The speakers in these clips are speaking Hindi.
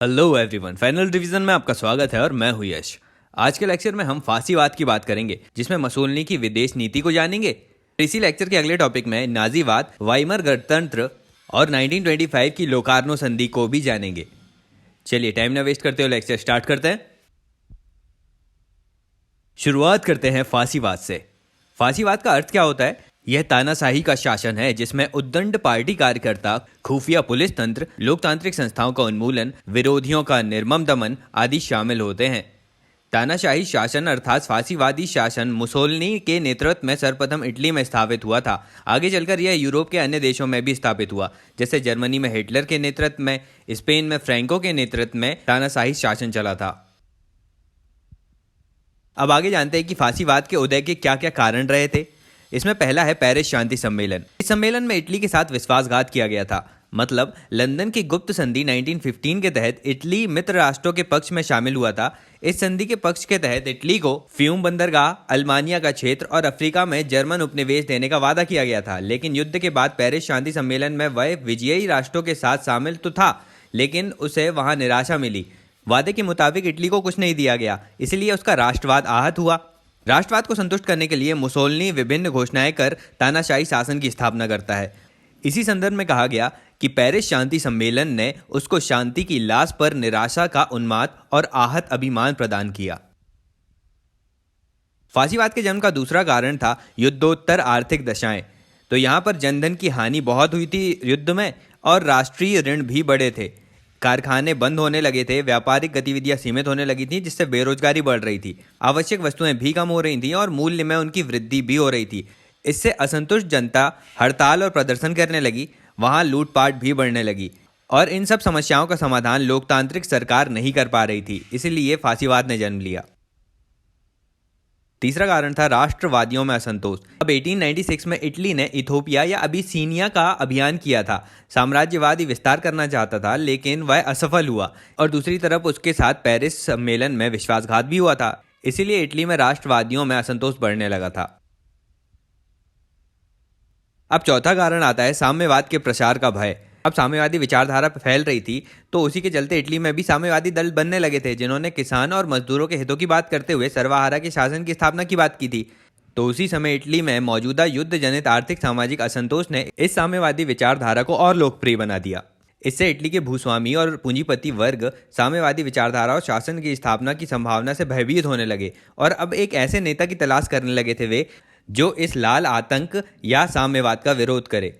हेलो एवरीवन, फाइनल रिवीजन में आपका स्वागत है और मैं हूं यश। आज के लेक्चर में हम फांसीवाद की बात करेंगे, जिसमें मुसोलिनी की विदेश नीति को जानेंगे। इसी लेक्चर के अगले टॉपिक में नाजीवाद, वाइमर गणतंत्र और 1925 की लोकार्नो संधि को भी जानेंगे। चलिए टाइम ना वेस्ट करते हुए लेक्चर स्टार्ट करते हैं। शुरुआत करते हैं फांसीवाद से। फांसीवाद का अर्थ क्या होता है? यह तानाशाही का शासन है जिसमें उद्दंड पार्टी कार्यकर्ता, खुफिया पुलिस तंत्र, लोकतांत्रिक संस्थाओं का उन्मूलन, विरोधियों का निर्मम दमन आदि शामिल होते हैं। तानाशाही शासन अर्थात फांसीवादी शासन मुसोलिनी के नेतृत्व में सर्वप्रथम इटली में स्थापित हुआ था। आगे चलकर यह यूरोप के अन्य देशों में भी स्थापित हुआ, जैसे जर्मनी में हिटलर के नेतृत्व में, स्पेन में फ्रैंको के नेतृत्व में तानाशाही शासन चला था। अब आगे जानते हैं कि फांसीवाद के उदय के क्या क्या कारण रहे थे। इसमें पहला है पेरिस शांति सम्मेलन। इस सम्मेलन में इटली के साथ विश्वासघात किया गया था। मतलब लंदन की गुप्त संधि 1915 के तहत इटली मित्र राष्ट्रों के पक्ष में शामिल हुआ था। इस संधि के पक्ष के तहत इटली को फ्यूम बंदरगाह, अल्मानिया का क्षेत्र और अफ्रीका में जर्मन उपनिवेश देने का वादा किया गया था। लेकिन युद्ध के बाद पेरिस शांति सम्मेलन में वह विजयी राष्ट्रों के साथ शामिल तो था, लेकिन उसे वहां निराशा मिली। वादे के मुताबिक इटली को कुछ नहीं दिया गया, इसलिए उसका राष्ट्रवाद आहत हुआ। राष्ट्रवाद को संतुष्ट करने के लिए मुसोलिनी विभिन्न घोषणाएं कर तानाशाही शासन की स्थापना करता है। इसी संदर्भ में कहा गया कि पेरिस शांति सम्मेलन ने उसको शांति की लाश पर निराशा का उन्माद और आहत अभिमान प्रदान किया। फांसीवाद के जन्म का दूसरा कारण था युद्धोत्तर आर्थिक दशाएं। तो यहाँ पर जनधन की हानि बहुत हुई थी युद्ध में, और राष्ट्रीय ऋण भी बढ़े थे। कारखाने बंद होने लगे थे, व्यापारिक गतिविधियां सीमित होने लगी थी, जिससे बेरोजगारी बढ़ रही थी। आवश्यक वस्तुएं भी कम हो रही थीं और मूल्य में उनकी वृद्धि भी हो रही थी। इससे असंतुष्ट जनता हड़ताल और प्रदर्शन करने लगी। वहां लूटपाट भी बढ़ने लगी, और इन सब समस्याओं का समाधान लोकतांत्रिक सरकार नहीं कर पा रही थी। इसीलिए फांसीवाद ने जन्म लिया। तीसरा कारण था राष्ट्रवादियों में असंतोष। अब 1896 में इटली ने इथोपिया या अबिसीनिया का अभियान किया था। साम्राज्यवादी विस्तार करना चाहता था, लेकिन वह असफल हुआ। और दूसरी तरफ उसके साथ पेरिस सम्मेलन में विश्वासघात भी हुआ था। इसीलिए इटली में राष्ट्रवादियों में असंतोष बढ़ने लगा था। अब चौथा कारण आता है साम्यवाद के प्रसार का भय। अब साम्यवादी विचारधारा फैल रही थी, तो उसी के चलते इटली में भी साम्यवादी दल बनने लगे थे, जिन्होंने किसान और मजदूरों के हितों की बात करते हुए सर्वहारा के शासन की स्थापना की बात की थी। तो उसी समय इटली में मौजूदा युद्ध जनित आर्थिक सामाजिक असंतोष ने इस साम्यवादी विचारधारा को और लोकप्रिय बना दिया। इससे इटली के भूस्वामी और पूंजीपति वर्ग साम्यवादी विचारधारा और शासन की स्थापना की संभावना से भयभीत होने लगे, और अब एक ऐसे नेता की तलाश करने लगे थे वे, जो इस लाल आतंक या साम्यवाद का विरोध करे।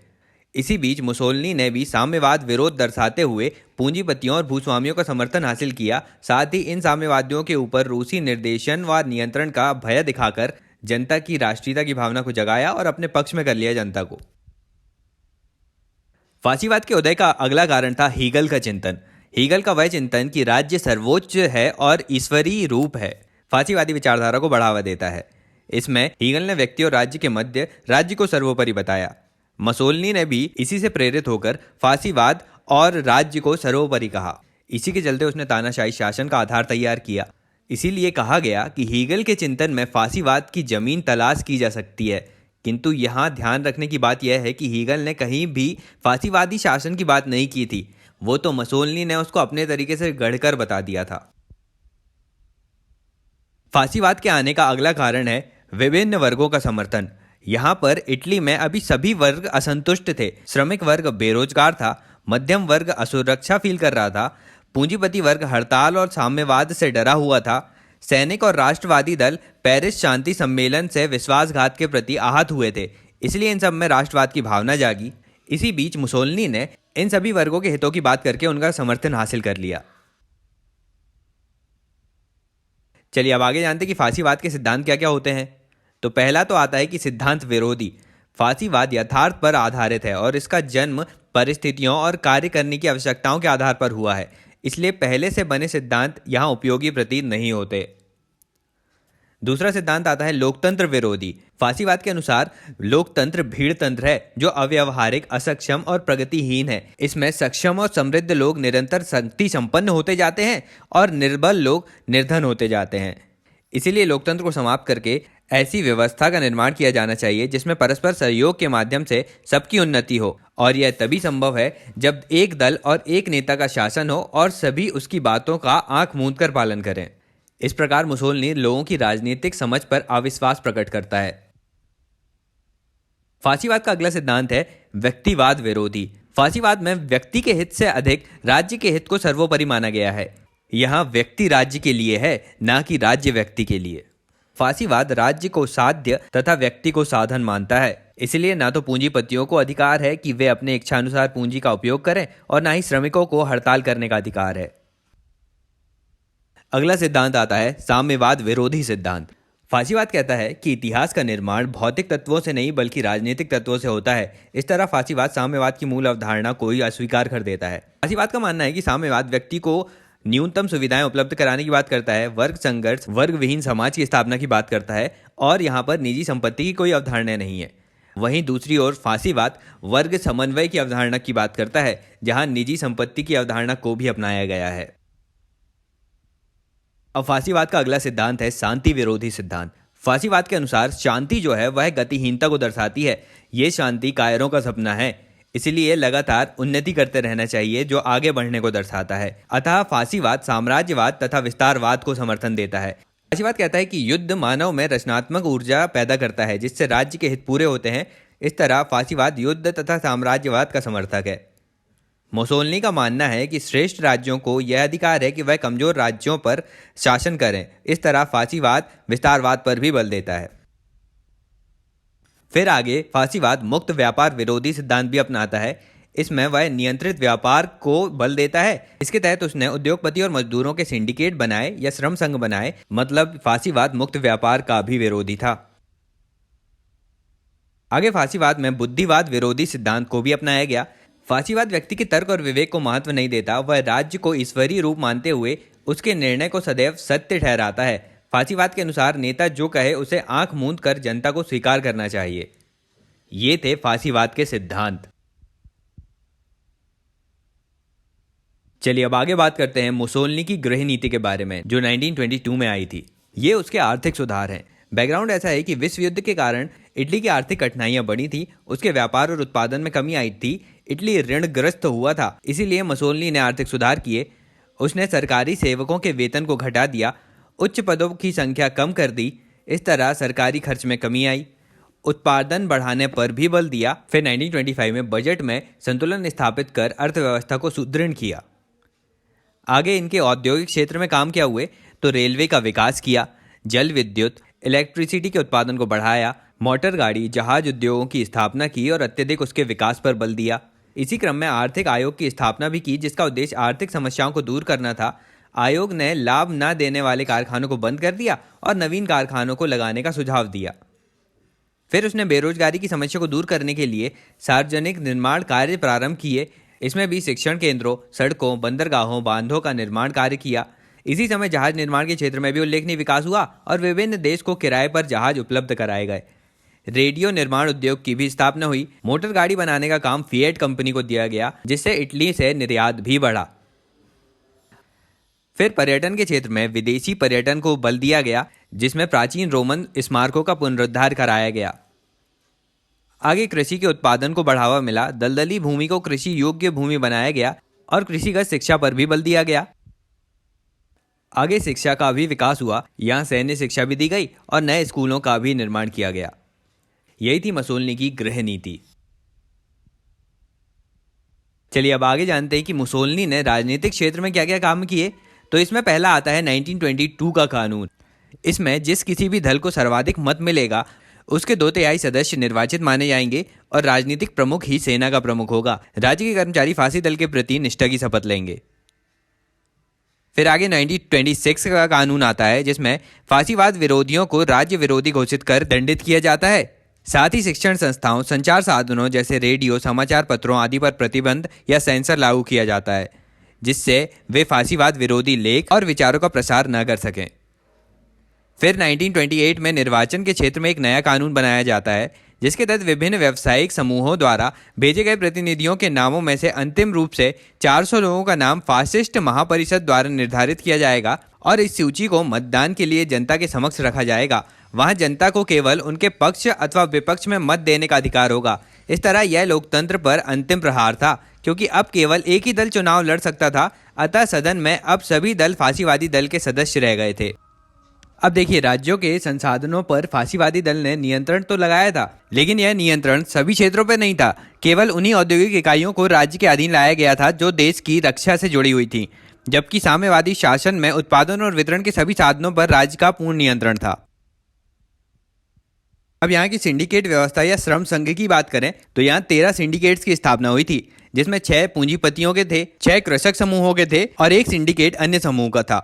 इसी बीच मुसोलिनी ने भी साम्यवाद विरोध दर्शाते हुए पूंजीपतियों और भूस्वामियों का समर्थन हासिल किया। साथ ही इन साम्यवादियों के ऊपर रूसी निर्देशन व नियंत्रण का भय दिखाकर जनता की राष्ट्रीयता की भावना को जगाया और अपने पक्ष में कर लिया जनता को। फांसीवाद के उदय का अगला कारण था हीगल का चिंतन। हीगल का वह चिंतन कि राज्य सर्वोच्च है और ईश्वरीय रूप है, फांसीवादी विचारधारा को बढ़ावा देता है। इसमें हीगल ने व्यक्ति और राज्य के मध्य राज्य को सर्वोपरि बताया। मुसोलिनी ने भी इसी से प्रेरित होकर फांसीवाद और राज्य को सर्वोपरि कहा। इसी के चलते उसने तानाशाही शासन का आधार तैयार किया। इसीलिए कहा गया कि हीगल के चिंतन में फांसीवाद की जमीन तलाश की जा सकती है। किंतु यहाँ ध्यान रखने की बात यह है कि हीगल ने कहीं भी फांसीवादी शासन की बात नहीं की थी। वो तो मुसोलिनी ने उसको अपने तरीके से गढ़कर बता दिया था। फांसीवाद के आने का अगला कारण है विभिन्न वर्गों का समर्थन। यहाँ पर इटली में अभी सभी वर्ग असंतुष्ट थे। श्रमिक वर्ग बेरोजगार था, मध्यम वर्ग असुरक्षा फील कर रहा था, पूंजीपति वर्ग हड़ताल और साम्यवाद से डरा हुआ था, सैनिक और राष्ट्रवादी दल पेरिस शांति सम्मेलन से विश्वासघात के प्रति आहत हुए थे। इसलिए इन सब में राष्ट्रवाद की भावना जागी। इसी बीच मुसोलिनी ने इन सभी वर्गों के हितों की बात करके उनका समर्थन हासिल कर लिया। चलिए अब आगे जानते हैं कि फांसीवाद के सिद्धांत क्या क्या होते हैं। तो पहला तो आता है कि सिद्धांत विरोधी। फांसीवाद यथार्थ पर आधारित है और इसका जन्म परिस्थितियों और कार्य करने की आवश्यकताओं के आधार पर हुआ है। इसलिए पहले से बने सिद्धांत यहाँ उपयोगी प्रतीत नहीं होते। दूसरा सिद्धांत आता है लोकतंत्र विरोधी। फांसीवाद के अनुसार लोकतंत्र भीड़ तंत्र है, जो अव्यावहारिक, असक्षम और प्रगतिहीन है। इसमें सक्षम और समृद्ध लोग निरंतर शक्ति संपन्न होते जाते हैं और निर्बल लोग निर्धन होते जाते हैं। इसीलिए लोकतंत्र को समाप्त करके ऐसी व्यवस्था का निर्माण किया जाना चाहिए जिसमें परस्पर सहयोग के माध्यम से सबकी उन्नति हो और यह तभी संभव है जब एक दल और एक नेता का शासन हो और सभी उसकी बातों का आंख मूंद कर पालन करें। इस प्रकार मुसोलिनी लोगों की राजनीतिक समझ पर अविश्वास प्रकट करता है। फासीवाद का अगला सिद्धांत है व्यक्तिवाद विरोधी। फासीवाद में व्यक्ति के हित से अधिक राज्य के हित को सर्वोपरि माना गया है। यहाँ व्यक्ति राज्य के लिए है, ना कि राज्य व्यक्ति के लिए। फासीवाद राज्य को साध्य तथा व्यक्ति को साधन मानता है। इसलिए ना तो पूंजीपतियों को अधिकार है कि वे अपने इच्छानुसार पूंजी का उपयोग करें और ना ही श्रमिकों को हड़ताल करने का अधिकार है। अगला सिद्धांत आता है साम्यवाद विरोधी सिद्धांत। फासीवाद कहता है कि इतिहास का निर्माण भौतिक तत्वों से नहीं बल्कि राजनीतिक तत्वों से होता है। इस तरह फासीवाद साम्यवाद की मूल अवधारणा को ही अस्वीकार कर देता है। फासीवाद का मानना है कि साम्यवाद व्यक्ति को न्यूनतम सुविधाएं उपलब्ध कराने की बात करता है, वर्ग संघर्ष, वर्ग विहीन समाज की स्थापना की बात करता है और यहाँ पर निजी संपत्ति की कोई अवधारणा नहीं है। वहीं दूसरी ओर फासीवाद वर्ग समन्वय की अवधारणा की बात करता है, जहां निजी संपत्ति की अवधारणा को भी अपनाया गया है। अब फासीवाद का अगला सिद्धांत है शांति विरोधी सिद्धांत। फासीवाद के अनुसार शांति जो है वह गतिहीनता को दर्शाती है। ये शांति कायरों का सपना है, इसलिए लगातार उन्नति करते रहना चाहिए जो आगे बढ़ने को दर्शाता है। अतः फासीवाद साम्राज्यवाद तथा विस्तारवाद को समर्थन देता है। फासीवाद कहता है कि युद्ध मानव में रचनात्मक ऊर्जा पैदा करता है जिससे राज्य के हित पूरे होते हैं। इस तरह फासीवाद युद्ध तथा साम्राज्यवाद का समर्थक है। मुसोलिनी का मानना है कि श्रेष्ठ राज्यों को यह अधिकार है कि वह कमजोर राज्यों पर शासन करें। इस तरह फासीवाद विस्तारवाद पर भी बल देता है। फिर आगे फासीवाद मुक्त व्यापार विरोधी सिद्धांत भी अपनाता है। इसमें वह नियंत्रित व्यापार को बल देता है। इसके तहत उसने उद्योगपति और मजदूरों के सिंडिकेट बनाए या श्रम संघ बनाए। मतलब फासीवाद मुक्त व्यापार का भी विरोधी था। आगे फासीवाद में बुद्धिवाद विरोधी सिद्धांत को भी अपनाया गया। फासीवाद व्यक्ति के तर्क और विवेक को महत्व नहीं देता, वह राज्य को ईश्वरीय रूप मानते हुए उसके निर्णय को सदैव सत्य ठहराता है। फासीवाद के अनुसार नेता जो कहे उसे आंख मूंद कर जनता को स्वीकार करना चाहिए। ये थे फासीवाद के सिद्धांत। चलिए अब आगे बात करते हैं मुसोलिनी की गृह नीति के बारे में जो 1922 में आई थी। ये उसके आर्थिक सुधार हैं। बैकग्राउंड ऐसा है कि विश्व युद्ध के कारण इटली की आर्थिक कठिनाइयां बढ़ी थी, उसके व्यापार और उत्पादन में कमी आई थी, इटली ऋणग्रस्त हुआ था। इसीलिए मुसोलिनी ने आर्थिक सुधार किए। उसने सरकारी सेवकों के वेतन को घटा दिया, उच्च पदों की संख्या कम कर दी। इस तरह सरकारी खर्च में कमी आई, उत्पादन बढ़ाने पर भी बल दिया। फिर 1925 में बजट में संतुलन स्थापित कर अर्थव्यवस्था को सुदृढ़ किया। आगे इनके औद्योगिक क्षेत्र में काम क्या हुए तो रेलवे का विकास किया, जल विद्युत, इलेक्ट्रिसिटी के उत्पादन को बढ़ाया, मोटर गाड़ी, जहाज उद्योगों की स्थापना की और अत्यधिक उसके विकास पर बल दिया। इसी क्रम में आर्थिक आयोग की स्थापना भी की जिसका उद्देश्य आर्थिक समस्याओं को दूर करना था। आयोग ने लाभ न देने वाले कारखानों को बंद कर दिया और नवीन कारखानों को लगाने का सुझाव दिया। फिर उसने बेरोजगारी की समस्या को दूर करने के लिए सार्वजनिक निर्माण कार्य प्रारंभ किए। इसमें भी शिक्षण केंद्रों, सड़कों, बंदरगाहों, बांधों का निर्माण कार्य किया। इसी समय जहाज निर्माण के क्षेत्र में भी उल्लेखनीय विकास हुआ और विभिन्न देश को किराए पर जहाज उपलब्ध कराए गए। रेडियो निर्माण उद्योग की भी स्थापना हुई। मोटर गाड़ी बनाने का काम फिएट कंपनी को दिया गया जिससे इटली से निर्यात भी बढ़ा। फिर पर्यटन के क्षेत्र में विदेशी पर्यटन को बल दिया गया जिसमें प्राचीन रोमन स्मारकों का पुनरुद्धार कराया गया। आगे कृषि के उत्पादन को बढ़ावा मिला, दलदली भूमि को कृषि योग्य भूमि बनाया गया और कृषिगत शिक्षा पर भी बल दिया गया। आगे शिक्षा का भी विकास हुआ, यहाँ सैन्य शिक्षा भी दी गई और नए स्कूलों का भी निर्माण किया गया। यही थी मुसोलिनी की गृह नीति। चलिए अब आगे जानते हैं कि मुसोलिनी ने राजनीतिक क्षेत्र में क्या क्या काम किए। तो इसमें पहला आता है 1922 का कानून। इसमें जिस किसी भी दल को सर्वाधिक मत मिलेगा उसके 2/3 सदस्य निर्वाचित माने जाएंगे और राजनीतिक प्रमुख ही सेना का प्रमुख होगा। राज्य के कर्मचारी फांसी दल के प्रति निष्ठा की शपथ लेंगे। फिर आगे 1926 का कानून आता है जिसमें फांसीवाद विरोधियों को राज्य विरोधी घोषित कर दंडित किया जाता है। साथ ही शिक्षण संस्थाओं, संचार साधनों जैसे रेडियो, समाचार पत्रों आदि पर प्रतिबंध या सेंसर लागू किया जाता है जिससे वे फांसीवाद विरोधी लेख और विचारों का प्रसार न कर सकें। फिर 1928 में निर्वाचन के क्षेत्र में एक नया कानून बनाया जाता है जिसके तहत विभिन्न व्यावसायिक समूहों द्वारा भेजे गए प्रतिनिधियों के नामों में से अंतिम रूप से 400 लोगों का नाम फासिस्ट महापरिषद द्वारा निर्धारित किया जाएगा और इस सूची को मतदान के लिए जनता के समक्ष रखा जाएगा वहां जनता को केवल उनके पक्ष अथवा विपक्ष में मत देने का अधिकार होगा। इस तरह यह लोकतंत्र पर अंतिम प्रहार था, क्योंकि अब केवल एक ही दल चुनाव लड़ सकता था। अतः सदन में अब सभी दल फांसीवादी दल के सदस्य रह गए थे। अब देखिए, राज्यों के संसाधनों पर फांसीवादी दल ने नियंत्रण तो लगाया था, लेकिन यह नियंत्रण सभी क्षेत्रों पर नहीं था। केवल उन्हीं औद्योगिक इकाइयों को राज्य के अधीन लाया गया था जो देश की रक्षा से जुड़ी हुई थी, जबकि साम्यवादी शासन में उत्पादन और वितरण के सभी साधनों पर राज्य का पूर्ण नियंत्रण था। अब यहाँ की सिंडिकेट व्यवस्था या श्रम संघ की बात करें तो यहाँ 13 सिंडिकेट्स की स्थापना हुई थी, जिसमें 6 पूंजीपतियों के थे, 6 कृषक समूहों के थे और एक सिंडिकेट अन्य समूह का था।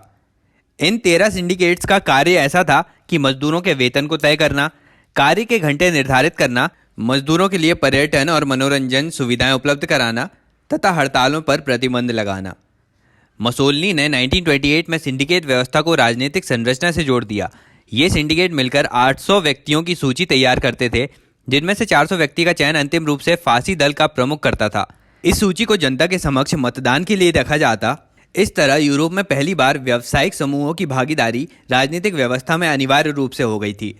इन 13 सिंडिकेट्स का कार्य ऐसा था कि मजदूरों के वेतन को तय करना, कार्य के घंटे निर्धारित करना, मजदूरों के लिए पर्यटन और मनोरंजन सुविधाएं उपलब्ध कराना तथा हड़तालों पर प्रतिबंध लगाना। मसोलनी ने 1928 में सिंडिकेट व्यवस्था को राजनीतिक संरचना से जोड़ दिया। ये सिंडिकेट मिलकर 800 व्यक्तियों की सूची तैयार करते थे, जिनमें से 400 व्यक्ति का चयन अंतिम रूप से फांसी दल का प्रमुख करता था। इस सूची को जनता के समक्ष मतदान के लिए रखा जाता। इस तरह यूरोप में पहली बार व्यावसायिक समूहों की भागीदारी राजनीतिक व्यवस्था में अनिवार्य रूप से हो गई थी।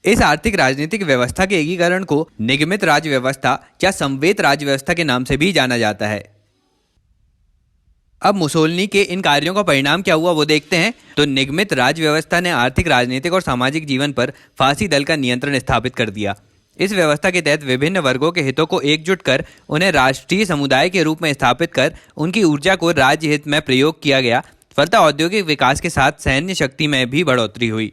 इस आर्थिक राजनीतिक व्यवस्था के एकीकरण को निगमित राज्य व्यवस्था या समवेत राज्य व्यवस्था के नाम से भी जाना जाता है। अब मुसोलिनी के इन कार्यों का परिणाम क्या हुआ वो देखते हैं। तो निगमित राज्य व्यवस्था ने आर्थिक, राजनीतिक और सामाजिक जीवन पर फांसी दल का नियंत्रण स्थापित कर दिया। इस व्यवस्था के तहत विभिन्न वर्गों के हितों को एकजुट कर उन्हें राष्ट्रीय समुदाय के रूप में स्थापित कर उनकी ऊर्जा को राज्य हित में प्रयोग किया गया। फलतः औद्योगिक विकास के साथ सैन्य शक्ति में भी बढ़ोतरी हुई,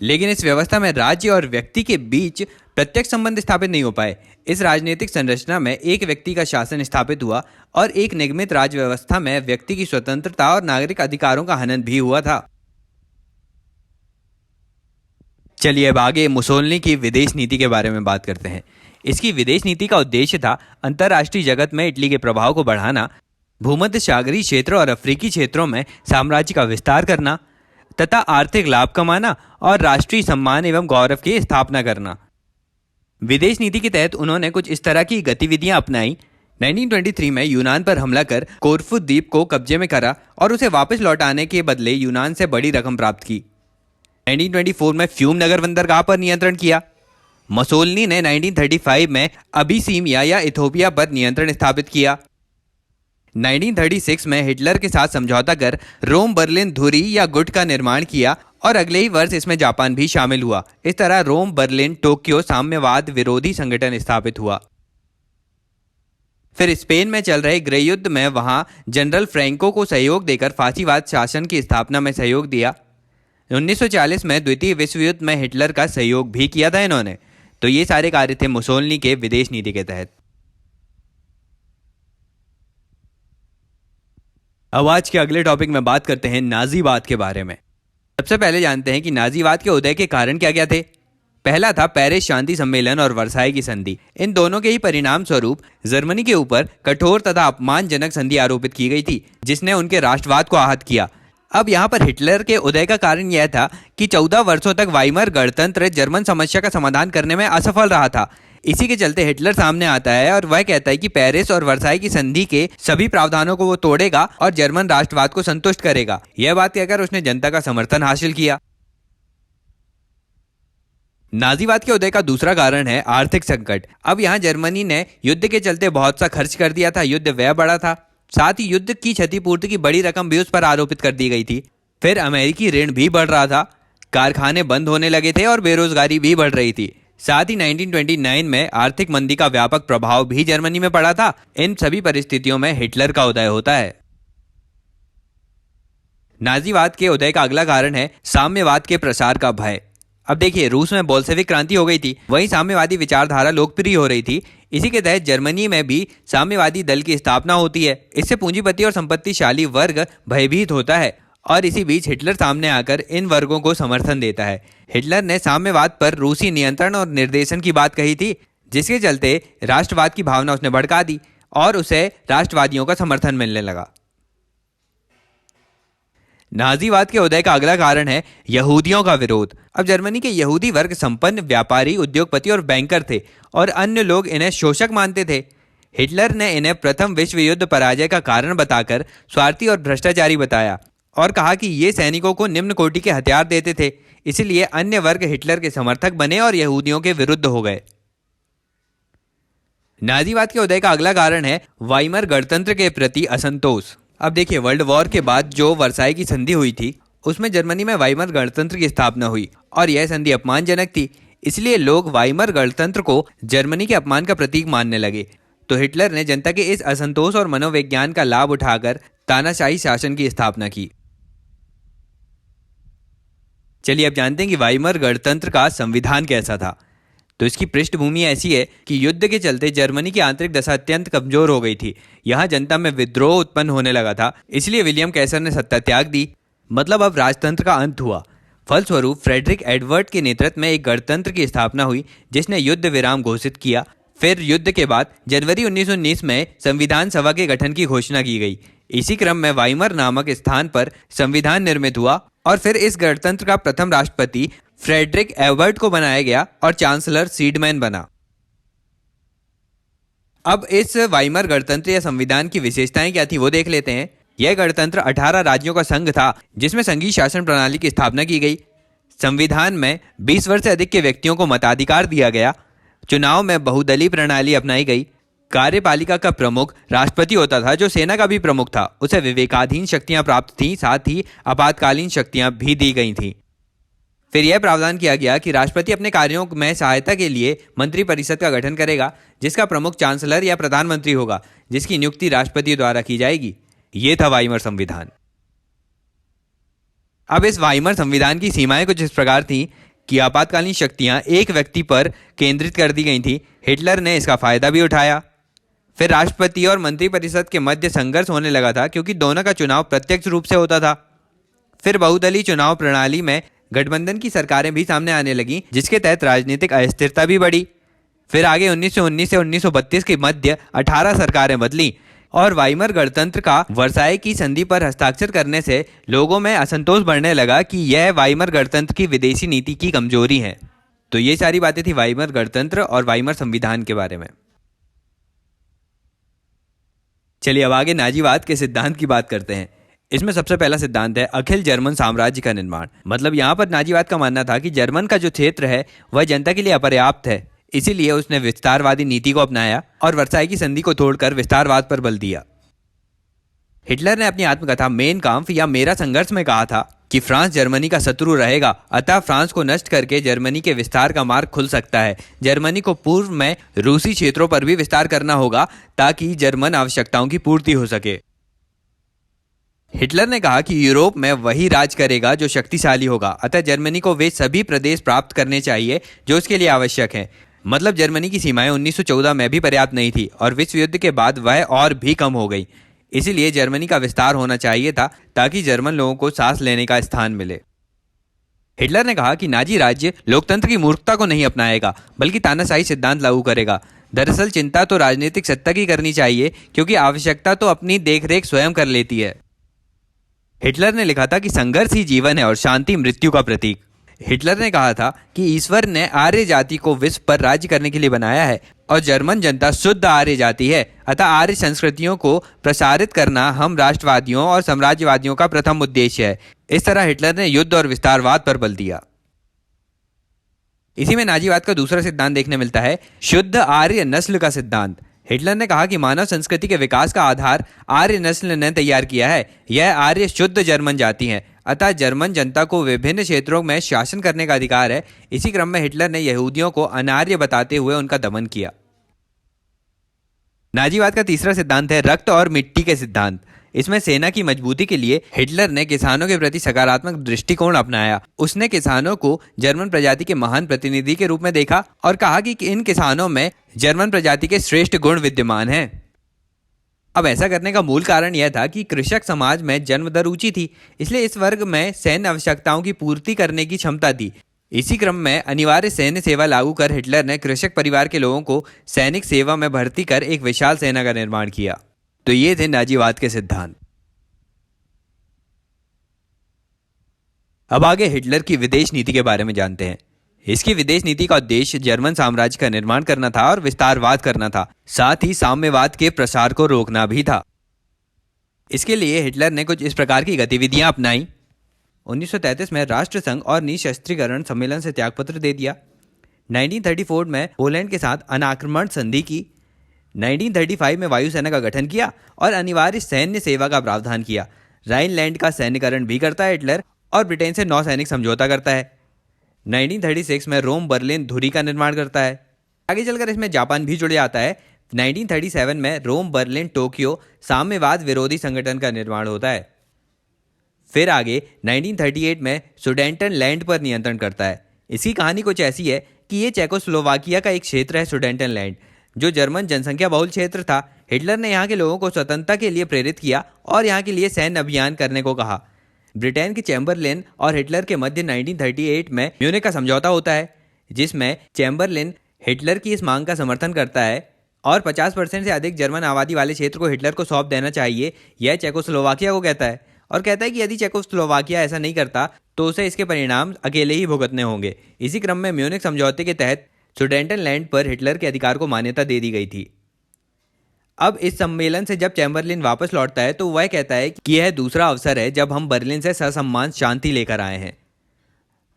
लेकिन इस व्यवस्था में राज्य और व्यक्ति के बीच प्रत्यक्ष संबंध स्थापित नहीं हो पाए। इस राजनीतिक संरचना में एक व्यक्ति का शासन स्थापित हुआ और एक निगमित राज्य व्यवस्था में व्यक्ति की स्वतंत्रता और नागरिक अधिकारों का हनन भी हुआ था। चलिए अब आगे मुसोलिनी की विदेश नीति के बारे में बात करते हैं। इसकी विदेश नीति का उद्देश्य था अंतर्राष्ट्रीय जगत में इटली के प्रभाव को बढ़ाना, भूमध्य सागरीय क्षेत्र और अफ्रीकी क्षेत्रों में साम्राज्य का विस्तार करना तथा आर्थिक लाभ कमाना और राष्ट्रीय सम्मान एवं गौरव की स्थापना करना। विदेश नीति के तहत उन्होंने कुछ इस तरह की गतिविधियां अपनाई। 1923 में यूनान पर हमला कर कोरफू द्वीप को कब्जे में करा और उसे वापस लौटाने के बदले यूनान से बड़ी रकम प्राप्त की। 1924 में फ्यूम नगर बंदरगाह पर नियंत्रण किया। मसोलिनी ने 1935 में अबिसीनिया या इथोपिया पर नियंत्रण स्थापित किया। 1936 में हिटलर के साथ समझौता कर रोम बर्लिन धुरी या गुट का निर्माण किया और अगले ही वर्ष इसमें जापान भी शामिल हुआ। इस तरह रोम बर्लिन टोक्यो साम्यवाद विरोधी संगठन स्थापित हुआ। फिर स्पेन में चल रहे गृह युद्ध में वहां जनरल फ्रैंको को सहयोग देकर फांसीवाद शासन की स्थापना में सहयोग दिया। 1940 में द्वितीय विश्व युद्ध में हिटलर का सहयोग भी किया था इन्होंने। तो ये सारे कार्य थे मुसोलिनी के विदेश नीति के तहत। अब आज के अगले टॉपिक में बात करते हैं नाजीवाद के बारे में। सबसे पहले जानते हैं कि नाजीवाद के उदय के कारण क्या क्या थे। पहला था पेरिस शांति सम्मेलन और वर्साई की संधि। इन दोनों के ही परिणाम स्वरूप जर्मनी के ऊपर कठोर तथा अपमानजनक संधि आरोपित की गई थी, जिसने उनके राष्ट्रवाद को आहत किया। अब यहाँ पर हिटलर के उदय का कारण यह था कि 14 वर्षों तक वाइमर गणतंत्र जर्मन समस्या का समाधान करने में असफल रहा था। इसी के चलते हिटलर सामने आता है और वह कहता है कि पेरिस और वर्साई की संधि के सभी प्रावधानों को वो तोड़ेगा और जर्मन राष्ट्रवाद को संतुष्ट करेगा। यह बात कहकर उसने जनता का समर्थन हासिल किया। नाजीवाद के उदय का दूसरा कारण है आर्थिक संकट। अब यहाँ जर्मनी ने युद्ध के चलते बहुत सा खर्च कर दिया था, युद्ध व्यय बढ़ा था, साथ ही युद्ध की क्षतिपूर्ति की बड़ी रकम भी उस पर आरोपित कर दी गई थी। फिर अमेरिकी ऋण भी बढ़ रहा था, कारखाने बंद होने लगे थे और बेरोजगारी भी बढ़ रही थी। साथ ही 1929 में आर्थिक मंदी का व्यापक प्रभाव भी जर्मनी में पड़ा था। इन सभी परिस्थितियों में हिटलर का उदय होता है। नाजीवाद के उदय का अगला कारण है साम्यवाद के प्रसार का भय। अब देखिए, रूस में बोल्शेविक क्रांति हो गई थी, वहीं साम्यवादी विचारधारा लोकप्रिय हो रही थी। इसी के तहत जर्मनी में भी साम्यवादी दल की स्थापना होती है। इससे पूंजीपति और संपत्तिशाली वर्ग भयभीत होता है और इसी बीच हिटलर सामने आकर इन वर्गों को समर्थन देता है। हिटलर ने साम्यवाद पर रूसी नियंत्रण और निर्देशन की बात कही थी, जिसके चलते राष्ट्रवाद की भावना उसने भड़का दी और उसे राष्ट्रवादियों का समर्थन मिलने लगा। नाजीवाद के उदय का अगला कारण है यहूदियों का विरोध। अब जर्मनी के यहूदी वर्ग संपन्न व्यापारी, उद्योगपति और बैंकर थे और अन्य लोग इन्हें शोषक मानते थे। हिटलर ने इन्हें प्रथम विश्व युद्ध पराजय का कारण बताकर स्वार्थी और भ्रष्टाचारी बताया और कहा कि ये सैनिकों को निम्न कोटि के हथियार देते थे, इसलिए अन्य वर्ग हिटलर के समर्थक बने और यहूदियों के विरुद्ध हो गए। नाजीवाद के उदय का अगला कारण है वाइमर गणतंत्र के प्रति असंतोष। अब देखिए, वर्ल्ड वॉर के बाद जो वर्साई की संधि हुई थी उसमें जर्मनी में वाइमर गणतंत्र की स्थापना हुई और यह संधि अपमानजनक थी, इसलिए लोग वाइमर गणतंत्र को जर्मनी के अपमान का प्रतीक मानने लगे। तो हिटलर ने जनता के इस असंतोष और मनोविज्ञान का लाभ उठाकर तानाशाही शासन की स्थापना की। चलिए अब जानते हैं कि वाइमर गणतंत्र का संविधान कैसा था। तो इसकी पृष्ठभूमि ऐसी है कि युद्ध के चलते जर्मनी की आंतरिक दशा अत्यंत कमजोर हो गई थी। यहाँ जनता में विद्रोह उत्पन्न होने लगा था, इसलिए विलियम कैसर ने सत्ता त्याग दी। मतलब अब राजतंत्र का अंत हुआ। फलस्वरूप फ्रेडरिक एडवर्ड के नेतृत्व में एक गणतंत्र की स्थापना हुई जिसने युद्ध विराम घोषित किया। फिर युद्ध के बाद जनवरी 1919 में संविधान सभा के गठन की घोषणा की गई। इसी क्रम में वाइमर नामक स्थान पर संविधान निर्मित हुआ और फिर इस गणतंत्र का प्रथम राष्ट्रपति फ्रेडरिक एडवर्ड को बनाया गया और चांसलर सीडमैन बना। अब इस वाइमर गणतंत्र या संविधान की विशेषताएं क्या थी वो देख लेते हैं। यह गणतंत्र 18 राज्यों का संघ था जिसमें संघीय शासन प्रणाली की स्थापना की गई। संविधान में 20 वर्ष से अधिक के व्यक्तियों को मताधिकार दिया गया। चुनाव में बहुदलीय प्रणाली अपनाई गई। कार्यपालिका का प्रमुख राष्ट्रपति होता था जो सेना का भी प्रमुख था। उसे विवेकाधीन शक्तियां प्राप्त थीं, साथ ही आपातकालीन शक्तियां भी दी गई थीं। फिर यह प्रावधान किया गया कि राष्ट्रपति अपने कार्यों में सहायता के लिए मंत्रिपरिषद का गठन करेगा जिसका प्रमुख चांसलर या प्रधानमंत्री होगा, जिसकी नियुक्ति राष्ट्रपति द्वारा की जाएगी। ये था वाइमर संविधान। अब इस वाइमर संविधान की सीमाएं कुछ इस प्रकार थीं कि आपातकालीन शक्तियां एक व्यक्ति पर केंद्रित कर दी गई थी। हिटलर ने इसका फायदा भी उठाया। फिर राष्ट्रपति और मंत्रिपरिषद के मध्य संघर्ष होने लगा था क्योंकि दोनों का चुनाव प्रत्यक्ष रूप से होता था। फिर बहुदलीय चुनाव प्रणाली में गठबंधन की सरकारें भी सामने आने लगी जिसके तहत राजनीतिक अस्थिरता भी बढ़ी। फिर आगे 1919 से 1932 के मध्य 18 सरकारें बदली और वाइमर गणतंत्र का वर्साई की संधि पर हस्ताक्षर करने से लोगों में असंतोष बढ़ने लगा कि यह वाइमर गणतंत्र की विदेशी नीति की कमजोरी है। तो ये सारी बातें थी वाइमर गणतंत्र और वाइमर संविधान के बारे में। चलिए अब आगे नाजीवाद के सिद्धांत की बात करते हैं। इसमें सबसे पहला सिद्धांत है अखिल जर्मन साम्राज्य का निर्माण। मतलब यहाँ पर नाजीवाद का मानना था कि जर्मन का जो क्षेत्र है वह जनता के लिए अपर्याप्त है, इसीलिए उसने विस्तारवादी नीति को अपनाया और वर्साई की संधि को तोड़कर विस्तारवाद पर बल दिया। हिटलर ने अपनी आत्मकथा मेन काम्फ या मेरा संघर्ष में कहा था कि फ्रांस जर्मनी का शत्रु रहेगा, अतः फ्रांस को नष्ट करके जर्मनी के विस्तार का मार्ग खुल सकता है। जर्मनी को पूर्व में रूसी क्षेत्रों पर भी विस्तार करना होगा ताकि जर्मन आवश्यकताओं की पूर्ति हो सके। हिटलर ने कहा कि यूरोप में वही राज करेगा जो शक्तिशाली होगा, अतः जर्मनी को वे सभी प्रदेश प्राप्त करने चाहिए जो उसके लिए आवश्यक हैं। मतलब जर्मनी की सीमाएं 1914 में भी पर्याप्त नहीं थी और विश्व युद्ध के बाद वह और भी कम हो गई। इसीलिए जर्मनी का विस्तार होना चाहिए था ताकि जर्मन लोगों को सांस लेने का स्थान मिले। हिटलर ने कहा कि नाजी राज्य लोकतंत्र की मूर्खता को नहीं अपनाएगा बल्कि तानाशाही सिद्धांत लागू करेगा। दरअसल चिंता तो राजनीतिक सत्ता की करनी चाहिए क्योंकि आवश्यकता तो अपनी देखरेख स्वयं कर लेती है। हिटलर ने लिखा था कि संघर्ष ही जीवन है और शांति मृत्यु का प्रतीक। हिटलर ने कहा था कि ईश्वर ने आर्य जाति को विश्व पर राज्य करने के लिए बनाया है और जर्मन जनता शुद्ध आर्य जाति है, अतः आर्य संस्कृतियों को प्रसारित करना हम राष्ट्रवादियों और साम्राज्यवादियों का प्रथम उद्देश्य है। इस तरह हिटलर ने युद्ध और विस्तारवाद पर बल दिया। इसी में नाजीवाद का दूसरा सिद्धांत देखने मिलता है शुद्ध आर्य नस्ल का सिद्धांत। हिटलर ने कहा कि मानव संस्कृति के विकास का आधार आर्य नस्ल ने तैयार किया है। यह आर्य शुद्ध जर्मन जाति है, अतः जर्मन जनता को विभिन्न क्षेत्रों में शासन करने का अधिकार है। इसी क्रम में हिटलर ने यहूदियों को अनार्य बताते हुए उनका दमन किया। नाजीवाद का तीसरा सिद्धांत है रक्त और मिट्टी के सिद्धांत। इसमें सेना की मजबूती के लिए हिटलर ने किसानों के प्रति सकारात्मक दृष्टिकोण अपनाया। उसने किसानों को जर्मन प्रजाति के महान प्रतिनिधि के रूप में देखा और कहा कि इन किसानों में जर्मन प्रजाति के श्रेष्ठ गुण विद्यमान हैं। अब ऐसा करने का मूल कारण यह था कि कृषक समाज में जन्म दर ऊंची थी, इसलिए इस वर्ग में सैन्य आवश्यकताओं की पूर्ति करने की क्षमता थी। इसी क्रम में अनिवार्य सैन्य सेवा लागू कर हिटलर ने कृषक परिवार के लोगों को सैनिक सेवा में भर्ती कर एक विशाल सेना का निर्माण किया। तो ये थे नाजीवाद के सिद्धांत। अब आगे हिटलर की विदेश नीति के बारे में जानते हैं। इसकी विदेश नीति का उद्देश्य जर्मन साम्राज्य का निर्माण करना था और विस्तारवाद करना था, साथ ही साम्यवाद के प्रसार को रोकना भी था। इसके लिए हिटलर ने कुछ इस प्रकार की गतिविधियां अपनाई। 1933 में राष्ट्रसंघ और निशस्त्रीकरण सम्मेलन से त्यागपत्र दे दिया। 1934 में पोलैंड के साथ अनाक्रमण संधि की। 1935 में वायुसेना का गठन किया और अनिवार्य सैन्य सेवा का प्रावधान किया। राइनलैंड का सैन्यकरण भी करता है हिटलर और ब्रिटेन से नौसैनिक समझौता करता है। 1936 में रोम बर्लिन धुरी का निर्माण करता है। आगे चलकर इसमें जापान भी जुड़ जाता है। 1937 में रोम बर्लिन टोक्यो साम्यवाद विरोधी संगठन का निर्माण होता है। फिर आगे 1938 में सुडेटनलैंड पर नियंत्रण करता है। इसकी कहानी कुछ ऐसी है कि ये चेकोस्लोवाकिया का एक क्षेत्र है सुडेटनलैंड, जो जर्मन जनसंख्या बहुल क्षेत्र था। हिटलर ने यहाँ के लोगों को स्वतंत्रता के लिए प्रेरित किया और यहाँ के लिए सैन्य अभियान करने को कहा। ब्रिटेन के चैम्बरलिन और हिटलर के मध्य 1938 में म्यूनिख का समझौता होता है, जिसमें चैम्बरलिन हिटलर की इस मांग का समर्थन करता है और 50% से अधिक जर्मन आबादी वाले क्षेत्र को हिटलर को सौंप देना चाहिए, यह चेकोस्लोवाकिया को कहता है, और कहता है कि यदि चेकोस्लोवाकिया ऐसा नहीं करता तो उसे इसके परिणाम अकेले ही भुगतने होंगे। इसी क्रम में म्यूनिख समझौते के तहत सुडेटनलैंड पर हिटलर के अधिकार को मान्यता दे दी गई थी। अब इस सम्मेलन से जब चैम्बरलिन वापस लौटता है तो वह कहता है कि यह दूसरा अवसर है जब हम बर्लिन से ससम्मान शांति लेकर आए हैं।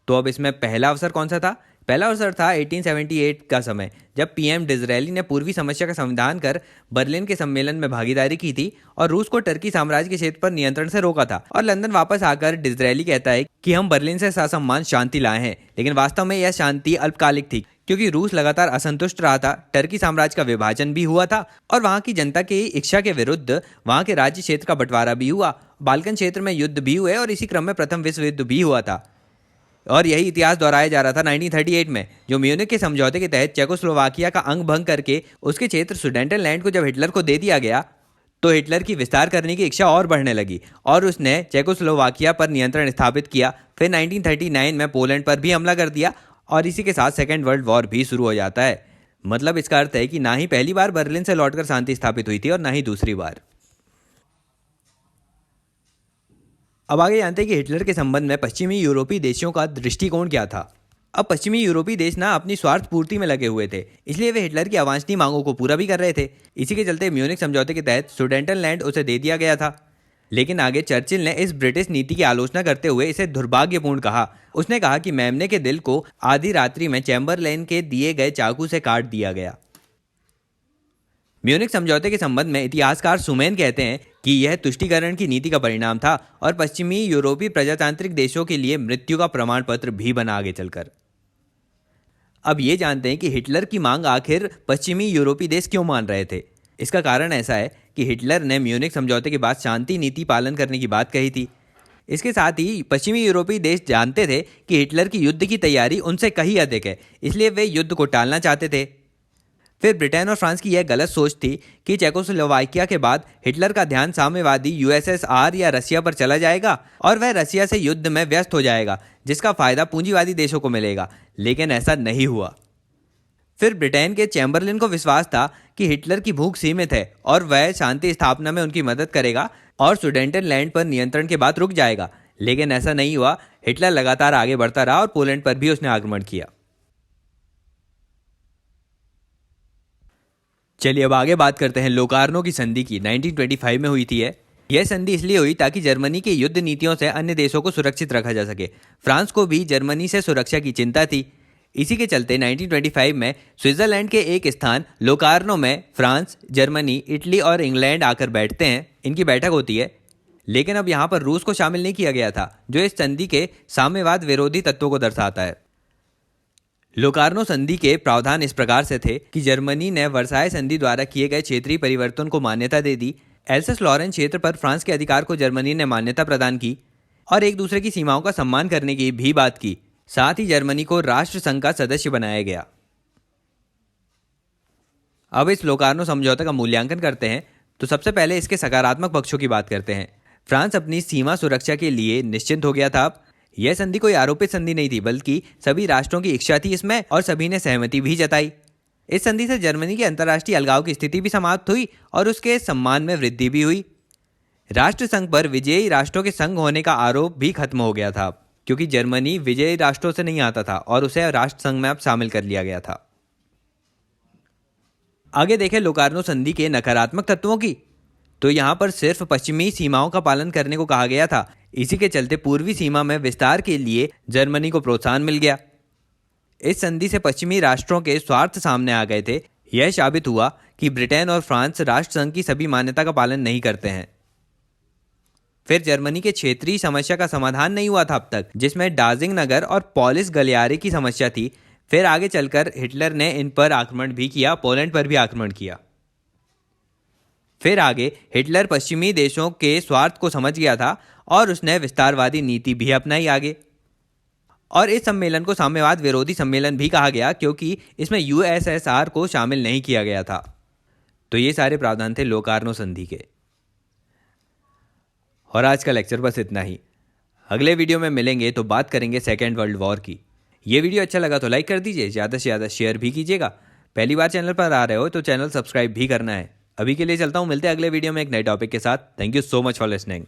तो अब इसमें पहला अवसर कौन सा था? पहला अवसर था 1878 का समय, जब पीएम डिज़रेली ने पूर्वी समस्या का समाधान कर बर्लिन के सम्मेलन में भागीदारी की थी और रूस को टर्की साम्राज्य के क्षेत्र पर नियंत्रण से रोका था। और लंदन वापस आकर डिज़रेली कहता है कि हम बर्लिन से ससम्मान शांति लाए हैं, लेकिन वास्तव में यह शांति अल्पकालिक थी, क्योंकि रूस लगातार असंतुष्ट रहा था। टर्की साम्राज्य का विभाजन भी हुआ था और वहाँ की जनता की इच्छा के विरुद्ध वहाँ के राज्य क्षेत्र का बंटवारा भी हुआ। बाल्कन क्षेत्र में युद्ध भी हुए और इसी क्रम में प्रथम विश्व युद्ध भी हुआ था। और यही इतिहास दोहराया जा रहा था 1938 में, जो म्यूनिख के समझौते के तहत चेकोस्लोवाकिया का अंग भंग करके उसके क्षेत्र सुडेटनलैंड को जब हिटलर को दे दिया गया तो हिटलर की विस्तार करने की इच्छा और बढ़ने लगी और उसने चेकोस्लोवाकिया पर नियंत्रण स्थापित किया। फिर 1939 में पोलैंड पर भी हमला कर दिया और इसी के साथ सेकेंड वर्ल्ड वॉर भी शुरू हो जाता है। मतलब इसका अर्थ है कि ना ही पहली बार बर्लिन से लौटकर शांति स्थापित हुई थी और ना ही दूसरी बार। अब आगे जानते हैं कि हिटलर के संबंध में पश्चिमी यूरोपीय देशों का दृष्टिकोण क्या था। अब पश्चिमी यूरोपीय देश ना अपनी स्वार्थ पूर्ति में लगे हुए थे, इसलिए वे हिटलर की अवांछनीय मांगों को पूरा भी कर रहे थे। इसी के चलते म्यूनिख समझौते के तहत सुडेटनलैंड उसे दे दिया गया था। लेकिन आगे चर्चिल ने इस ब्रिटिश नीति की आलोचना करते हुए इसे दुर्भाग्यपूर्ण कहा। उसने कहा कि मेमने के दिल को आधी रात्रि में चैम्बरलेन के दिए गए चाकू से काट दिया गया। म्यूनिख समझौते के संबंध में इतिहासकार सुमेन कहते हैं कि यह तुष्टीकरण की नीति का परिणाम था और पश्चिमी यूरोपीय प्रजातांत्रिक देशों के लिए मृत्यु का प्रमाण पत्र भी बना आगे चलकर। अब ये जानते हैं कि हिटलर की मांग आखिर पश्चिमी यूरोपीय देश क्यों मान रहे थे। इसका कारण ऐसा है कि हिटलर ने म्यूनिख समझौते के बाद शांति नीति पालन करने की बात कही थी। इसके साथ ही पश्चिमी यूरोपीय देश जानते थे कि हिटलर की युद्ध की तैयारी उनसे कहीं अधिक है, इसलिए वे युद्ध को टालना चाहते थे। फिर ब्रिटेन और फ्रांस की यह गलत सोच थी कि चेकोस्लोवाकिया के बाद हिटलर का ध्यान साम्यवादी यूएसएसआर या रसिया पर चला जाएगा और वह रसिया से युद्ध में व्यस्त हो जाएगा, जिसका फायदा पूंजीवादी देशों को मिलेगा। लेकिन ऐसा नहीं हुआ। फिर ब्रिटेन के चैम्बरलिन को विश्वास था कि हिटलर की भूख सीमित है और वह शांति स्थापना में उनकी मदद करेगा और सुडेटनलैंड पर नियंत्रण के बाद रुक जाएगा। लेकिन ऐसा नहीं हुआ। हिटलर लगातार आगे बढ़ता रहा और पोलैंड पर भी उसने आक्रमण किया। चलिए अब आगे बात करते हैं लोकार्नो की संधि की। 1925 में हुई थी यह संधि इसलिए हुई ताकि जर्मनी की युद्ध नीतियों से अन्य देशों को सुरक्षित रखा जा सके। फ्रांस को भी जर्मनी से सुरक्षा की चिंता थी। इसी के चलते 1925 में स्विट्जरलैंड के एक स्थान लोकार्नो में फ्रांस, जर्मनी, इटली और इंग्लैंड आकर बैठते हैं। इनकी बैठक होती है। लेकिन अब यहाँ पर रूस को शामिल नहीं किया गया था, जो इस संधि के साम्यवाद विरोधी तत्वों को दर्शाता है। लोकार्नो संधि के प्रावधान इस प्रकार से थे कि जर्मनी ने वर्साय संधि द्वारा किए गए क्षेत्रीय परिवर्तन को मान्यता दे दी। एल्सेस लॉरेन क्षेत्र पर फ्रांस के अधिकार को जर्मनी ने मान्यता प्रदान की और एक दूसरे की सीमाओं का सम्मान करने की भी बात की। साथ ही जर्मनी को राष्ट्र संघ का सदस्य बनाया गया। अब इस लोकार्नो समझौते का मूल्यांकन करते हैं तो सबसे पहले इसके सकारात्मक पक्षों की बात करते हैं। फ्रांस अपनी सीमा सुरक्षा के लिए निश्चिंत हो गया था। यह संधि कोई आरोपित संधि नहीं थी, बल्कि सभी राष्ट्रों की इच्छा थी इसमें और सभी ने सहमति भी जताई। इस संधि से जर्मनी की अंतर्राष्ट्रीय अलगाव की स्थिति भी समाप्त हुई और उसके सम्मान में वृद्धि भी हुई। राष्ट्र संघ पर विजयी राष्ट्रों के संघ होने का आरोप भी खत्म हो गया था, क्योंकि जर्मनी विजयी राष्ट्रों से नहीं आता था और उसे राष्ट्र संघ में अब शामिल कर लिया गया था। आगे देखें लोकार्नो संधि के नकारात्मक तत्वों की। तो यहाँ पर सिर्फ पश्चिमी सीमाओं का पालन करने को कहा गया था। इसी के चलते पूर्वी सीमा में विस्तार के लिए जर्मनी को प्रोत्साहन मिल गया। इस संधि से पश्चिमी राष्ट्रों के स्वार्थ सामने आ गए थे। यह साबित हुआ कि ब्रिटेन और फ्रांस राष्ट्रसंघ की सभी मान्यता का पालन नहीं करते हैं। फिर जर्मनी के क्षेत्रीय समस्या का समाधान नहीं हुआ था अब तक, जिसमें डाजिंग नगर और पॉलिस गलियारे की समस्या थी। फिर आगे चलकर हिटलर ने इन पर आक्रमण भी किया, पोलैंड पर भी आक्रमण किया। फिर आगे हिटलर पश्चिमी देशों के स्वार्थ को समझ गया था और उसने विस्तारवादी नीति भी अपनाई आगे। और इस सम्मेलन को साम्यवाद विरोधी सम्मेलन भी कहा गया, क्योंकि इसमें यूएसएसआर को शामिल नहीं किया गया था। तो ये सारे प्रावधान थे लोकार्नो संधि के। और आज का लेक्चर बस इतना ही। अगले वीडियो में मिलेंगे तो बात करेंगे सेकेंड वर्ल्ड वॉर की। ये वीडियो अच्छा लगा तो लाइक कर दीजिए, ज़्यादा से ज़्यादा शेयर भी कीजिएगा। पहली बार चैनल पर आ रहे हो तो चैनल सब्सक्राइब भी करना है। अभी के लिए चलता हूँ, मिलते हैं अगले वीडियो में एक नए टॉपिक के साथ। Thank you so much for listening.